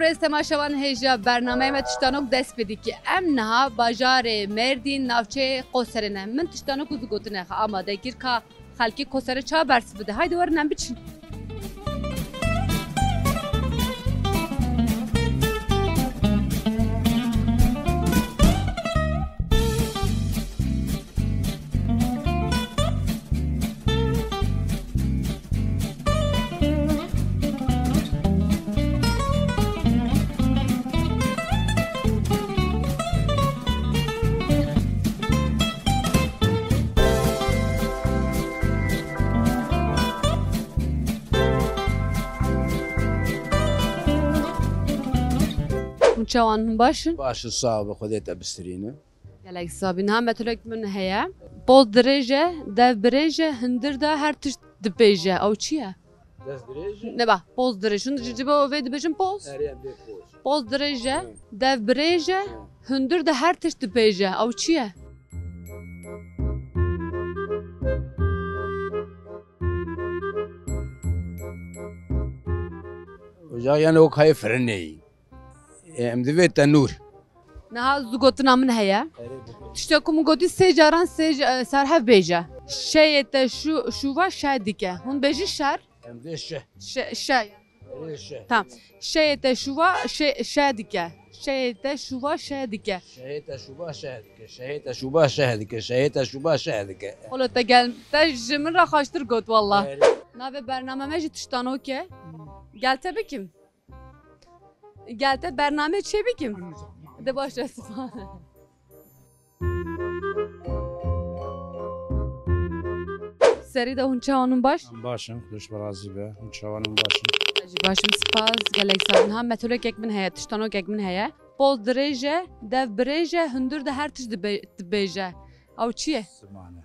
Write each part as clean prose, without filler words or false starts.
برای تماشاوان هجا برنامه ما تشتانوک دست بدی که ام نها باجار مردین نافچه قصرنه من تشتانوک از گوتنه آماده گیر که خالقی قصر چا برس بده های دوار نم بچین چوان باشن باش الصعب خذيت بسترينه گلک صابین هم بتولک من هیا باز درجه دو برجه هندر دا هر تشت دبیجه او چیه؟ دست دريجه نه با باز درجه شون جیبه و وید بجن باز اريد بيفوز باز درجه دو برجه هندر دا هر تشت دبیجه او چیه؟ وجاي انا وكاي فرني ام دبي تنور نه زوجتنا من هیا تشتكم قدي سجاران سرحف بيجا شيء شو شادكه هون بيجي شر ام دي الشه شاي الشه tamam شيء شادكه شيء شادكه شهيت شوبا شهدك شهيت شوبا شهدك شهيت شوبا شهدك حالا تا گل تا جمن را خاشتر گفت والله ناوی برنامه مجی تشتانو که گلته بکیم گلته برنامه چه بکیم ده باش رسما سری ده هونچه آنون باش باشم خوش برازی به اون چوانم باشم اجی باشم سپاس گلک سابن هم متوله که من هیا تشتانو که من هیا باز درجه دو برجه هندور ده هر تش دبیجه او چیه؟ زمانه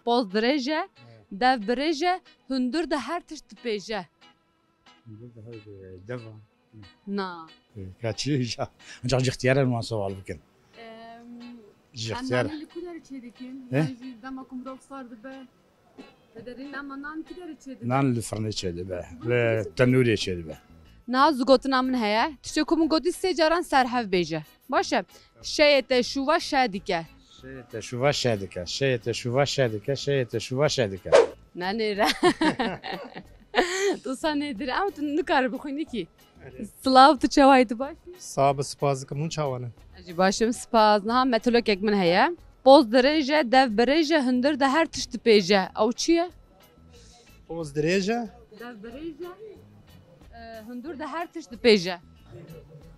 باز درجه دو برجه هندور ده هر تش دبیجه دفع نه كاتشي انت اختيار ما سوال بكن اختيار Anneanne kudar içedekin. Damakum roksar be. Pederin ama nan kudar içedekin. نان الفرن يشيل به التنور يشيل به Naz gotina min heye. Tişekumu godi secaran serhev beje. Başa. Şeyete şuva şadike. شيت شوفا شادك شيت شوفا شادك شيت شوفا شادك Ne nere? Tu sen nedir? Ama tu ne kadar bukuni ki? Slav tu çavaydı baş. صعب سپاس کمون چاوانه Acı başım spaz. Naha metolog ekmin heye. Boz derece dev berece hındır da her tişti beje. Av çiye? پوز دریجه Dev berece hındır da her tişti beje.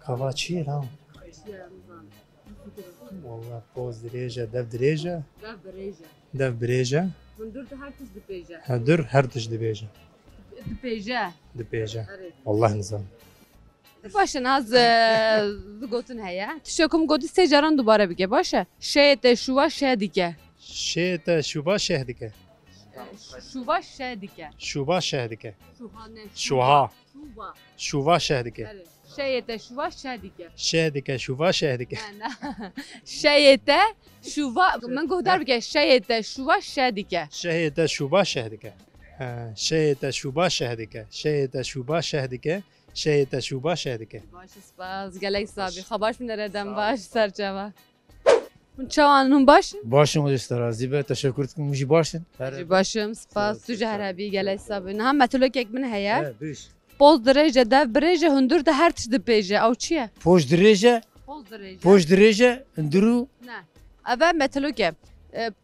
کوا چیه رام والله پوز دریجه دف دریجه Dev berece. دف بریجه Hındır da her tişti beje. هدر هر تش دبیجه Beje. دبیجه Evet. والله نظام Başın az zugotun heye. Tişekum godi secaran dubara bige başa. Şeyete şuva şedike. شیت شوبا شهدکه Şuva şedike. شوبا شهدکه Şuhane. شوها Şuva. شوبا شهدکه Evet. Şeyete şuva şedike. شهدکه شوبا شهدکه Şeyete şuva. Ben gohdar bige. Şeyete şuva şedike. شهیت شوبا شهدکه شهیت شوبا شهدکه شهیت شوبا شهدکه شهیت شوبا شهدکه Baş spaz. Gelek sabi. Xabaş min nereden baş serçeva. Çavanın baş. باشم استرازي به تشكر لكم مش باشن Başım spaz. Tu cehrabi gelek sabi. Hem metolog ekmin heye. بيش Boz derece dev berece hındır da her tişti beje. Av çiye? بوش دريجه Boz derece. بوش دريجه اندرو Ne? Evet metaloge.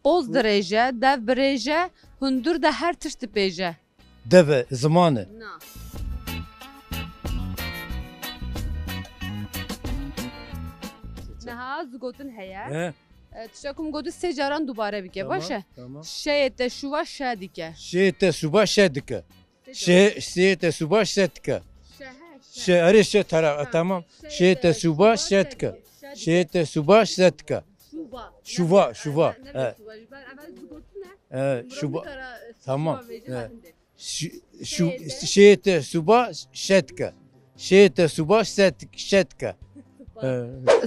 Boz derece dev berece hındır da her tişti beje. دبه زمانه Ne? Neha zugotun heye. ها Tişakum godu secaran dubare bike. Başa. تمام Şeyete şuva şedike. شيت سوبا شدك شيت سوبا شدك اري شي ترى تمام شيت سوبا شدك شيت سوبا شدك شوفا شوفا شوفا تمام شو شيت سوبا شدك شيت سوبا شدك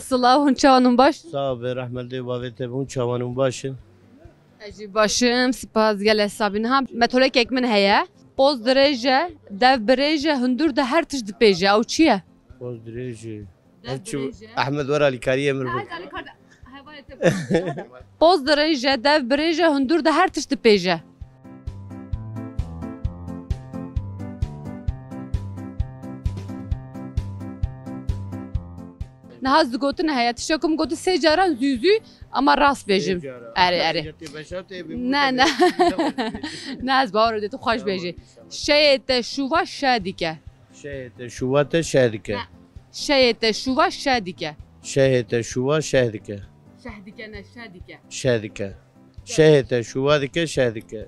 Sılahun çavanın baş. Sağ ol be rahmetli babete bun çavanın başın. Eci başım spas gel hesabın ha metolek ekmin heye. Poz derece dev berece hındur da her tiş dipeje. Av çiye? Bozdurucu. Devbirêje. Ahmet var Ali Kariye Mirbu. Ez alîkarda hevalê te Bozdirêje, devbirêje, hundur de her tişt dipêje. Niha zigotin heye tişekum gotu sê caran zûzû ama rast bêjim. Ere. Ne. Ne ez bawer dê tu xweş bêjî. Şeyê te şûva şe dike. Şehete şuvate şehdike. Şeyê te şûva şe dike. Şehete şuva şehdike. Şeh dike ne şe dike. Şehdike. Şehete şuva dike şehdike.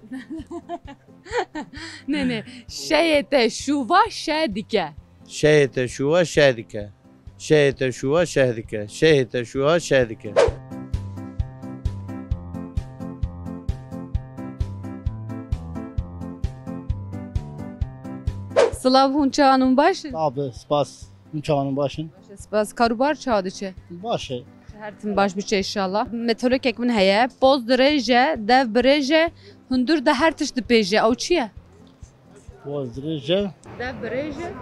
Ne. Şeyê te şûva şe dike. Şehete şuva şehdike. Şehete şuva şehdike. Şehete şuva şehdike. Slav hun çanun baş. Abi spas uçağının başın. Spas karubar çadı çe. Başı. Her tim baş bir şey inşallah. Meteorolog ekmin heye. Boz derece, dev bereje, hundur da her tişt dipêje. Ew çi ye? Bozdırıcı. Dev bereje,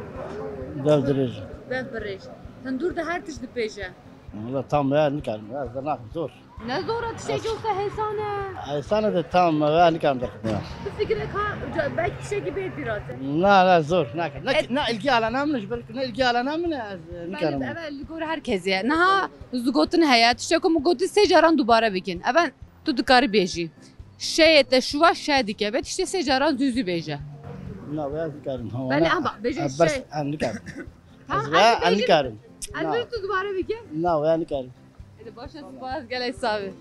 Devdırıcı. dev bereje. Hundur da her tişt dipêje. Valla tam ya nikarım. Ya zırnak zor. Ne zor atışa olsa hesane. Ay sana da tam ya nikarım da. Bu fikre ka belki şey gibi biraz. La zor. Ne ilgi alanam ne belki ne ilgi alanam ne nikarım. Evet, gör herkes ya. Naha zugotun heye. Tişekum gotu sê caran dubare bikin. Evet, tu dikarî bêjî. Şeyê te şûva şe dike. Ve tiştê sê caran zûzû bêje. Ne ya nikarım. Bele ama bêje şey. Ben nikarım. Tamam, Ya nikarım. Elbette tu dubare bikin. Ne ya nikarım. Hadi başa spas gelek sabi.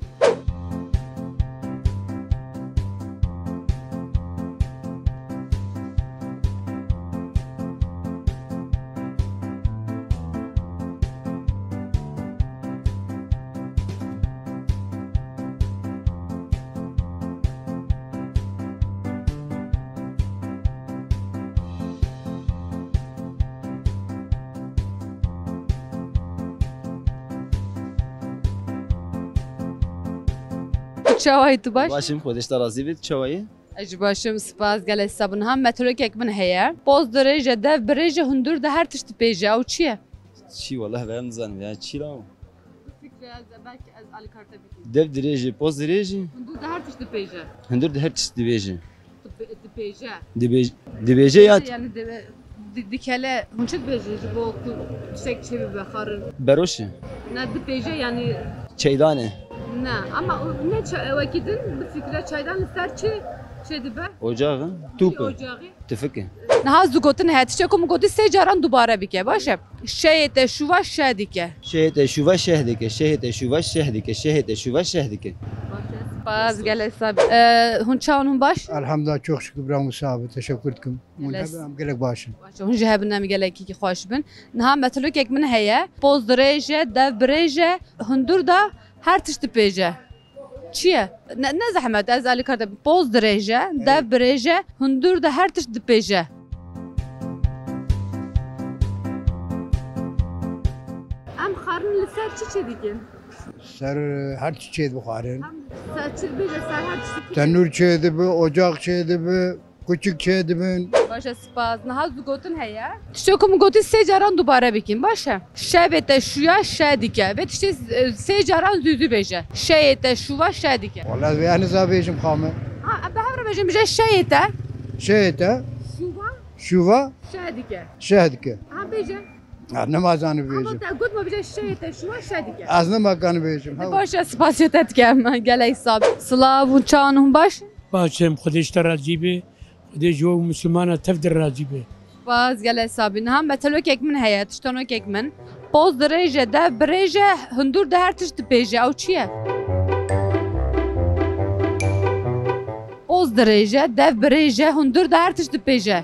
Çavayı tu baş. باشیم خودش ترازی بید چوایی Ej başım spas gelek sabun ham meteorolog ekmin heye. Boz derece dev bereje hundur da her tişt dipêje. Ew çi ye? چی والله بهم نزنم یعنی چی را Bu fikre belki az alikarta bikin. دف دریجی پوز دریجی Hundur da her tişt dipêje. هندور ده هر چیز دیویجی Dipêje. دیویجی یا Yani dikele hunçuk bêje bu çiçek çevi be xarın. بروشه Ne dipêje yani چیدانه ne ama ne vakidin bu fikre çaydan ister çi dibe. اجاقه توپه Ocağı. تفکه Niha zugotin heye tişekum gotu sê caran dubare bike baş. Şeyê te şûva şe dike. شهت شوفا شهدکه شهت شوفا شهدکه شهت شوفا شهدکه Baz gelek sabi. Hun çavun baş. Elhamdülillah çok şükür Brahmu sahibi teşekkür ederim. Yes. Hem gerek başın. Hun jehebin nemi gelek ki xoş bin. Niha meteorolog ekmin heye. Boz derece, dev bereje, hundur da her tişt dipêje. Çiye? Ne zahmet ez alikarda boz derece, dev bereje, hundur da her tişt dipêje. Em xarın li ser çi çedikin? Ser her çiçeği bukharın. Ser çi bêje ser her tişt. Tenur çeydi bu, ocak çeydi bu, küçük çeydi bu. Başa spas. Niha zugotin heye. Tişekum goti sê caran dubare bikin başa. Şevê te şûya şe dike. Ve tiştê sê caran zûzû bêje. Şeyê te şûva şe dike. Vallahi yani zabeyim xamı. Ha be hevre bêjim bêje şeyê te Şeyde, şûva şuva, şe dike. şehdike. Ha bêje. Namazanı Ama beyim. te gotma bêje şeyê te şûva şe dike. Az ne makanı beyim. Başa spas te dikem. Gelek sab. Slav hun çan hun baş. باشم خودش راضی به خودش جو مسلمان تفدر راضی به Baz gelek sabin. Ha meteorolog ekmin heye. Tiştanok ekmin. Boz derece, dev bereje, hundur da her tişt dipêje. Ew çi ye? Boz derece, dev bereje, hundur da her tişt dipêje.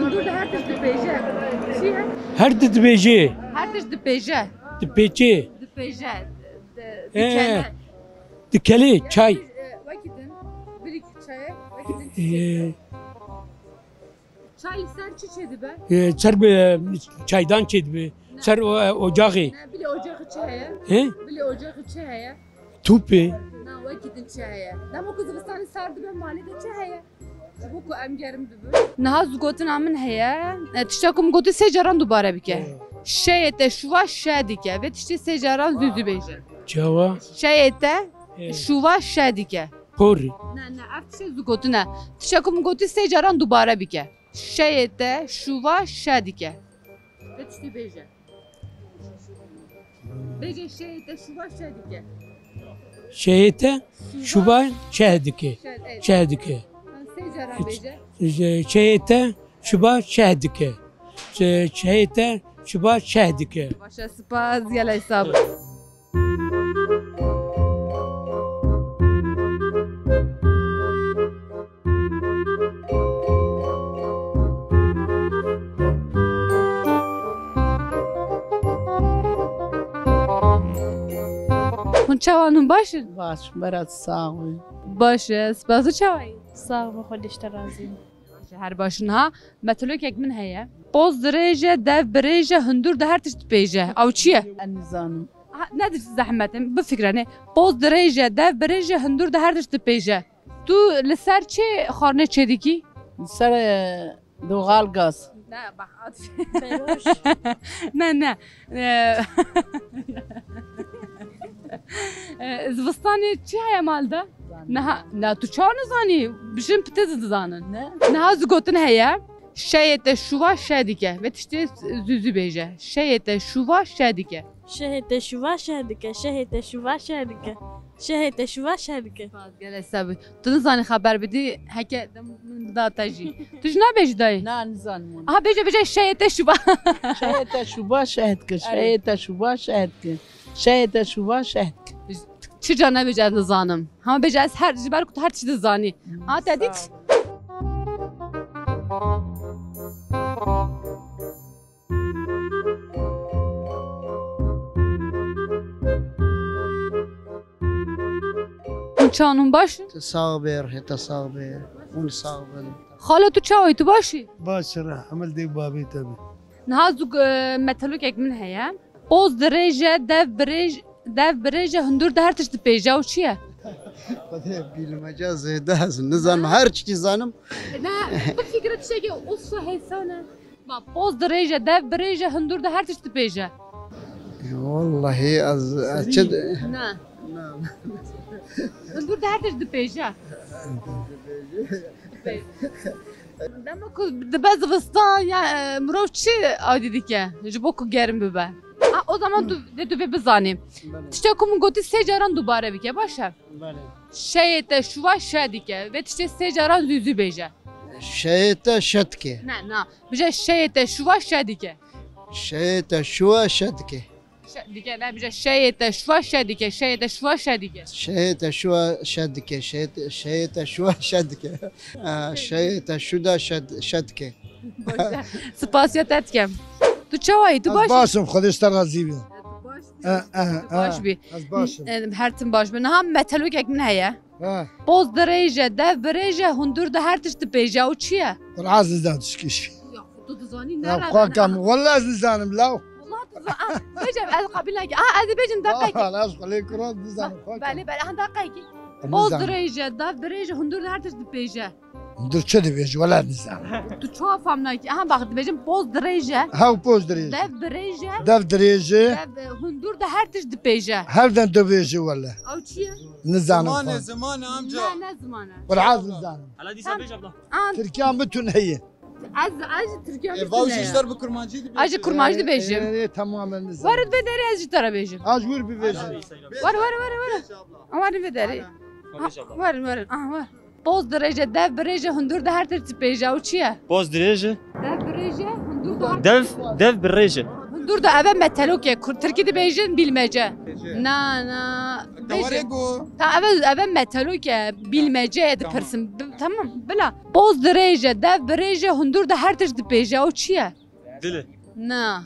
Hundur da her tişt dipêje. Çi ye? هر دبیجی Her tişt dipêje. دپیچی Dipêje. Ee, دکلی چای Vakidin. Bir iki çaya. Vakidin اه، çay ser çiçeği be. سر به چایدان چید به سر اجاقی Ne bile ocağı çaya. اه، Bile ocağı çaya. توپه Ne vakidin çaya. Dama Kızılstan'ı sardı ben mahallede çaya. بوكو ام جرم دبو نها زغوتنا من هيا تشتاكم غوتي سجران دوباره بك شيته شوا شاديكه و تشتي سجران زوزو بيجه جوا شيته شوا شاديكه بوري نه افتش زغوتنا تشتاكم غوتي سجران دوباره بك شيته شوا شاديكه و تشتي بيجه بيجه شيته شوا شاديكه شهيته شوبا شهدكي شهدكي سجران بيجه شهيته شوبا شهدكي شهيته شوبا شهدكي باشه سپاس يلا حساب من چوانون باشه باش برات ساوي باشه سپاس چوایی ساغ بخودش ترازی هر باشن ها متلوک یک من هيا بوز درجه دف بريجه هندور ده هر تشت بيجه او چیه النظام ندر زحمت بفكره نه بوز درجه دف بريجه هندور ده هر تشت بيجه تو لسر چه خارنه چه دیکی سر دوغال غاز نه بخاط فروش نه زوستانی چی هيا مالده نه تو چه نزانی بشین پتز دزانن نه زگوتن هيا شيته شوا شاديكه و تشتي زوزو بيجه شيته شوا شاديكه شهد شوا شهدك شهد شوا شهدك شهد شوا شهدك قال حسابي تنزاني خبر بدي هكا من دا تجي تجنا بيج داي نا نظام ها بيجي شيته شوا شهد شوبا شهدك شهد شوبا شهدك شهد شوبا شهدك چی جانا بيجي نزانم هم بيجي از هر جبر كنت هر چی دزاني ها تديت چانون باش تصابر تصابر ونصابر خاله تو چاوی تو باشی باشرة عمل دي بابي تبي نهازو متلوک یک من هيا بوز درجه دف بريجه هندور ده هر تشت بيجه و چیه خذها بالمجاز دهز النظام هر شيء زانم نه bu fikret şey usu hesana bak boz derece dev derece hındur da her tişti beje والله از أشد ne hındur da her tişti beje demek ki bazı vastan ya mrovçi adidike jibok gerim bebe o zaman de be bizanım tişte kum goti secaran dubare bike başa şeyte şuva şadike ve tişte secaran züzü beje شيتا شتكي نه بجا شیته شوا شدیکه شيتا شوا شتكي دیگه نه بجا شیته شوا شدیکه شیته شوا شدیکه شيتا شوا شتكي شيتا شوا شتكي شيتا شودا شتكي سپاسیت اتکم تو چوایی تو باش باشم خودش ترازی بیا باش بی از باشم هر تیم باش بی نه هم متلوک یک نه هیا ها boz derece dev derece hundur da her tişti beje o çiye والعز زاد تشكيش tu dizani ne يا قاكم والله زنزانم لا bejim az kabile ki az bejim dakika لا خليك رد زنزانم bale bale han dakika boz derece dev derece hundur da her tişti beje ندير كذا بيجي ولا نزعم tu çoğa famna ki aha bak bejim boz derece هاو بوز دريجة dev derece دف دريجة dev hundur da her tişti beje هردن دو بيجي ولا o çiye نزعم زمان amca. ne zamanı والعز نزعم على دي سبيج عبد الله تركيان بتون هي az Türkiye Vav işler bu kurmancıydı. acı kurmacı bejim تماما نزعم varıt ve deri az tara bejim اجور بيجي var varıt ve deri var aha var boz derece dev derece hundur da her tertip beje o çiye بوز دريجة dev derece hundur da دف بالريجة hundur da eve metalok ya Türkiye'de bejin bilmece na Tavarego. ta eve metalok ya bilmece edipirsin tamam bila boz derece dev derece hundur da her tertip beje o çiye دلي na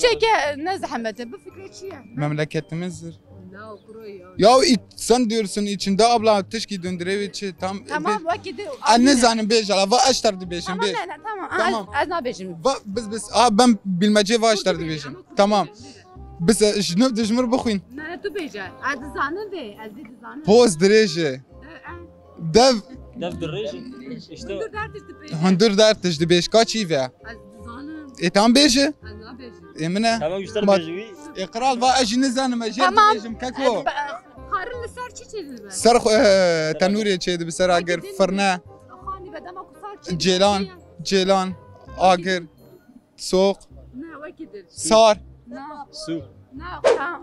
şey ki ne zahmeti bu fikri çiye Memleketimizdir. na kuruyor Ya sen diyorsun içinde abla teşki döndüreviçi tam. tamam vakit Anne zanim bejala va aştardı beşim tamam beş. tamam Tamam. az ne bejim Va biz ben bilmece va aştardı beşim. Tamam. Biz şunu dejmur bخوين. Ne tu beje az zanı ve az dedi zanı Poz derece. Dev Dev dirêjî. İşte Hundur der tişt dibêje. Hundur der tişt dibêj ka çî ve? Ez dizanim. Tam bêje? Ez nabêjim. Emine. tamam güçler Ma- bêjî wî. Kral va ez jî nizanim ez jê Tamam. dibêjim keko. Xarin li ser çi çêdibe? Ser tenûrê çê dibe ser agir firne, Xanî bedema ku sar çêdibe. cêlan, cêlan, agir, soq, Ne wekidir. sar. Ne. Su. Ne.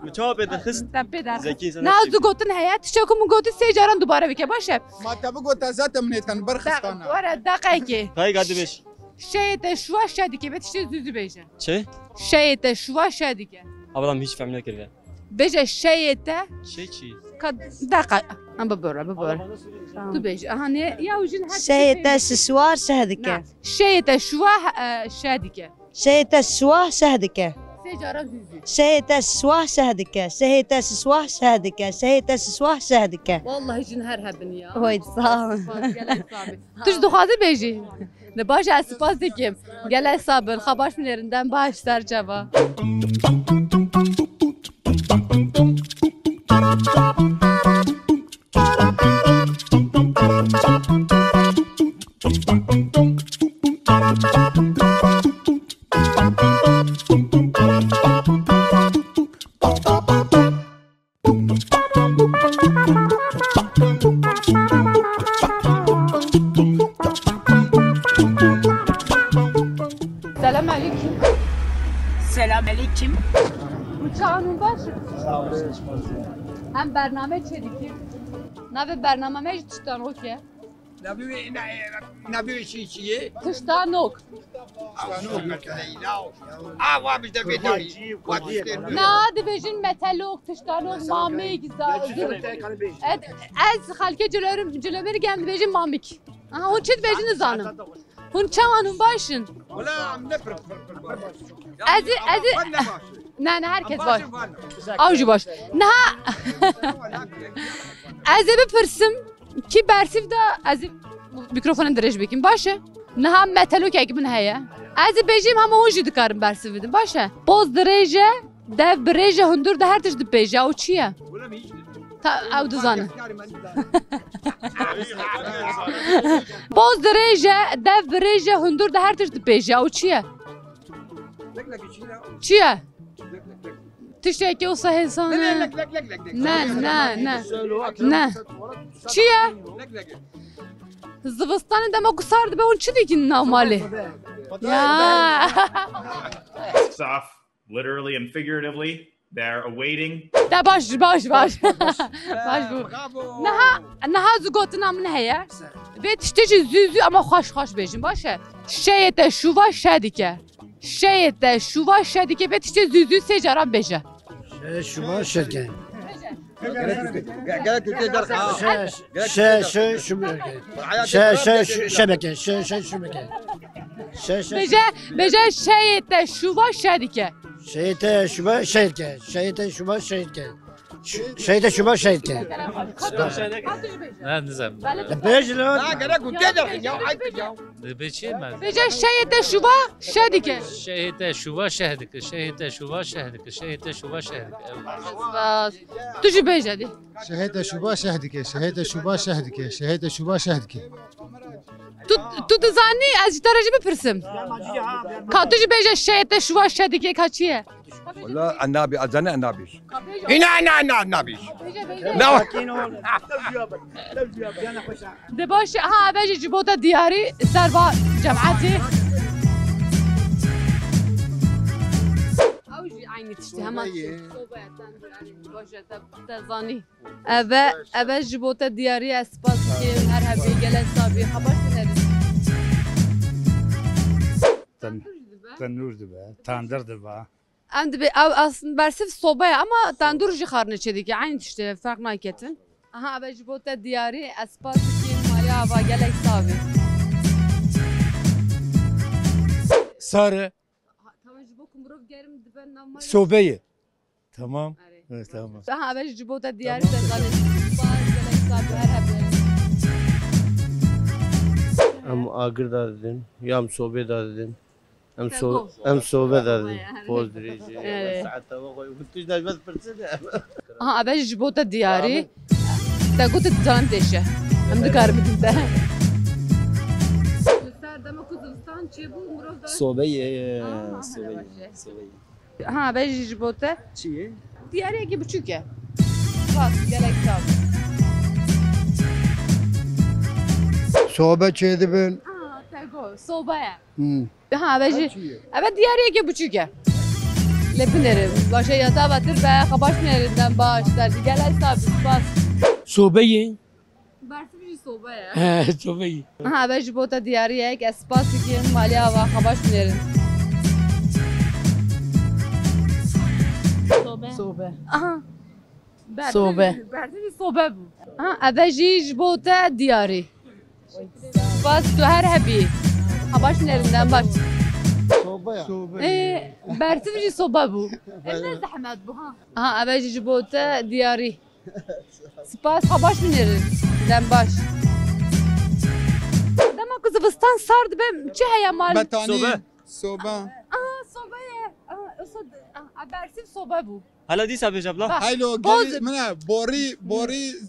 Mi çava pê dixist? Te pê der. Zekî sana. Ne az du gotin heye tiştê ku min gotî sê caran dubare bike baş e. Ma te bigota zaten min êdkan berxistana. Were deqekê. Kayı gadı beş. Şeyê te şuva şe dike ve tiştê zûzû bêje. Çe? Şeyê te şuva şe dike. Ablam hiç fehm nekirve. Bêje şeyê te Şey çi? ka deqe. Em bibore bibore. Tu bêje. Aha ne ya jin her شهيت السوار شهدك Şeyê te şuva şe dike. شهيت السوار شهدك Sê caran zûzû. شهيت السوار شهدك شهيت السوار شهدك شهيت السوار شهدك Vallahi jin her hebin ya. ويد صار Tuş duxazı bêjî. Ne baş ez spas dikim. Gel sabır. Xabaş minerinden baş serceva. Selam aleyküm. Selam aleyküm. Uçağın baş. Hem bername çediki. Nave bername mecd tiştan okey. نبي شيء شيء Tiştan ok. Na dibêjin metalok, tiştan ok, mamik, ez xelkê cileberî gem dibêjin mamik. Aha hûn çi dibêjin nizanim. Hûn çawan hûn başin. Ez ne herkes baş. Av jî baş. Niha ez ê bipirsim ki bersiv da ez mikrofona dirêj bikim baş e. Niha metalokekî min heye. Ez ê bêjim hema hûn jî dikarin bersiv bidin baş e. Boz dirêje dev birêje hundur de her tişt dibêje ew çi ye? Ew dizanin. Boz dirêje dev birêje hundur de her tişt dibêje ew çi ye? Çi ye? Tiştekî wisa hêsane. Ne. Çi ye? Zivistanê dema ku sar dibe hûn çi dikin navmalê? Ya. Off, literally and figuratively. They're awaiting. Da baş. Baş bu. Niha zû gotina min heye. Vê tiştê jî zû ama xweş bêjin baş e. Şeyê te şûva şe dike. Şeyê te şûva şe dike vê tiştê zû sê caran bêje. شما شركة Bêje şeyê te şûva şe dike. شهيت شما شركة شهيت شما شركة شهيت شما شركة Ne nizam. بيجلو Bêje şeyê te şûva şe dike. Şehite şuva şehdik. Şehite şuva şehdik. Şehite şuva şehdik. Tu jî bêje dî. شهيت شوبا شهدك شهيت شوبا شهدك شهيت شوبا شهدك Tu dizanî ez ji te re jî bipirsim. Ka tu jî bêje şeyê te şûva şe dike ka çi ye? والله النبي اذن النبي هنا النبي لا De baş ha bêje ji bo te diyarî serba cemaetê. Ew jî aynı tiştê heman te zanî. Ev ji bo te diyarî ez spas dikim her hebê gele sabî xebaş dinerin. تنور دبا تاندر دبا Em dibe ev aslında bersiv sobaya ama tandur jî xarine çedike aynı tiştê fark naketin. Aha ev ji bo te diyarî ez spas dikim maliya ava gelek sabî. Sarı, Tamam ji bo ku mirov gerim dibe navmal. sobeyê. Tamam. Evet, tamam. Aha ev ji bo te diyarî te zanî spas gelek sabî her hebê. Em agir da dedin. Yam sobe da dedin. Em sobe da dedin. Poz dirêjê. Saeta ve koy. Tuj da bes pirsine. Aha ev ji bo te diyarî te got dizanim deşe. ام دکار بدیم ده سردم کوزستان چی بود مراد صوبه ها بیش بوده چیه دیاری که بچوکه راست گلک تاب صوبه چه دبن تگو صوبه ها بیش اما دیاری که بچوکه لبنرم باشه یا تا باتر به خباش میردم باش در گلک تاب باش صوبه برسیج صوبه صوبه ها بیش بوده دیاری که اسپاسی که مالیا و خباش میردم صوبه صوبه صوبه بود اوجیج بوده دیاری باز تو هر هبی خباش نرندم باش صوبه برتفجی صوبه بود نه زحمت بو ها اوجیج بوده دیاری سپاس خباش نرندم باش دما کوزستان سارد بم چه هيا مال صوبه صوبه برسیم صوبه بود هلا دي سابي جبلا هايلو قال منها بوري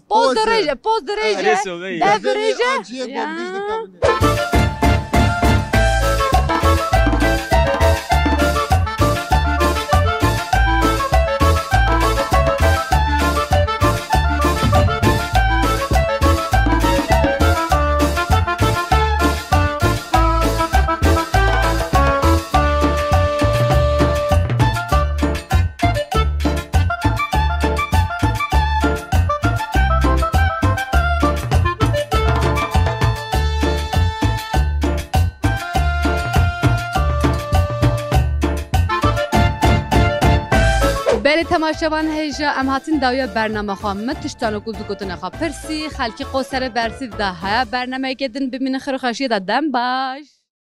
پوز درجه ده درجه بله تماشاوان هیجا ام هاتین داویا برنامه خواه من تشتانو گوزو گوتنه خواه پرسی خلکی قوسر برسی ده های برنامه گدن ببینه خیلی خوشی دادم باش